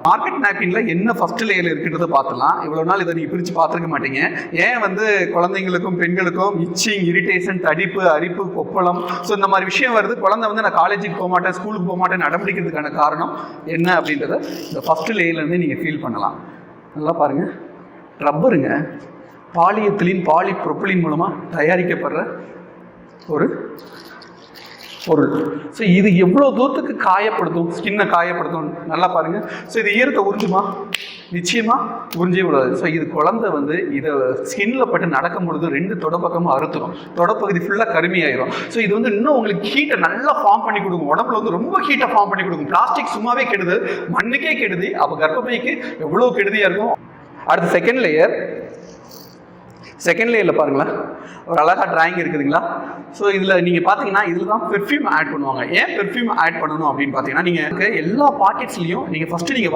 Market நாப்கின்ல என்ன first layer இருக்குன்றதை பார்த்துலாம். இவ்வளவு நாள் இதை நீங்க பிரிச்சு பார்த்துருக்க மாட்டீங்க. ஏன் குழந்தைங்களுக்கும் பெண்களுக்கும் இச்சிங், இரிட்டேஷன், தடிப்பு, அரிப்பு, கொப்பளம், ஸோ இந்த மாதிரி விஷயம் வருது. குழந்தை நான் காலேஜுக்கு போக மாட்டேன், ஸ்கூலுக்கு போக மாட்டேன் அடம்பிடிக்கிறதுக்கான காரணம் என்ன அப்படின்றத இந்த ஃபர்ஸ்ட் லேயர்லேருந்து நீங்கள் ஃபீல் பண்ணலாம். நல்லா பாருங்க, ரப்பருங்க பாலியத்திலின் பாலிப்ரொபிலின் மூலமாக தயாரிக்கப்படுற ஒரு பொருள். ஸோ இது எவ்வளோ தூரத்துக்கு காயப்படுத்தும், ஸ்கின்னை காயப்படுத்தும். நல்லா பாருங்க. ஸோ இது ஈரத்தை உறிஞ்சுமா? நிச்சயமா உறிஞ்சே விடாது. ஸோ இது குழந்தை இதை ஸ்கின்ல பட்டு நடக்கும் பொழுது 2 தொடப்பக்கமும் அறுத்துடும், தொடப்பகுதி ஃபுல்லாக கருமையாயிரும். ஸோ இது இன்னும் உங்களுக்கு ஹீட்டை நல்லா ஃபார்ம் பண்ணி கொடுக்கும். உடம்புல ரொம்ப ஹீட்டை ஃபார்ம் பண்ணி கொடுக்கும். பிளாஸ்டிக் சும்மாவே கெடுது, மண்ணுக்கே கெடுதி, அப்போ கர்ப்பப்பைக்கு எவ்வளோ கெடுதியாக இருக்கும். அடுத்து செகண்ட் லேயரில் பாருங்களேன், ஒரு அழகா டிராயிங் இருக்குதுங்களா? ஸோ இதில் நீங்கள் பார்த்தீங்கன்னா இதில் தான் பெர்ஃப்யூம் ஆட் பண்ணுவாங்க. ஏன் பெர்ஃப்யூம் ஆட் பண்ணணும் அப்படின்னு பார்த்தீங்கன்னா, நீங்கள் எல்லா பாக்கெட்ஸ்லையும் நீங்கள் ஃபஸ்ட்டு நீங்கள்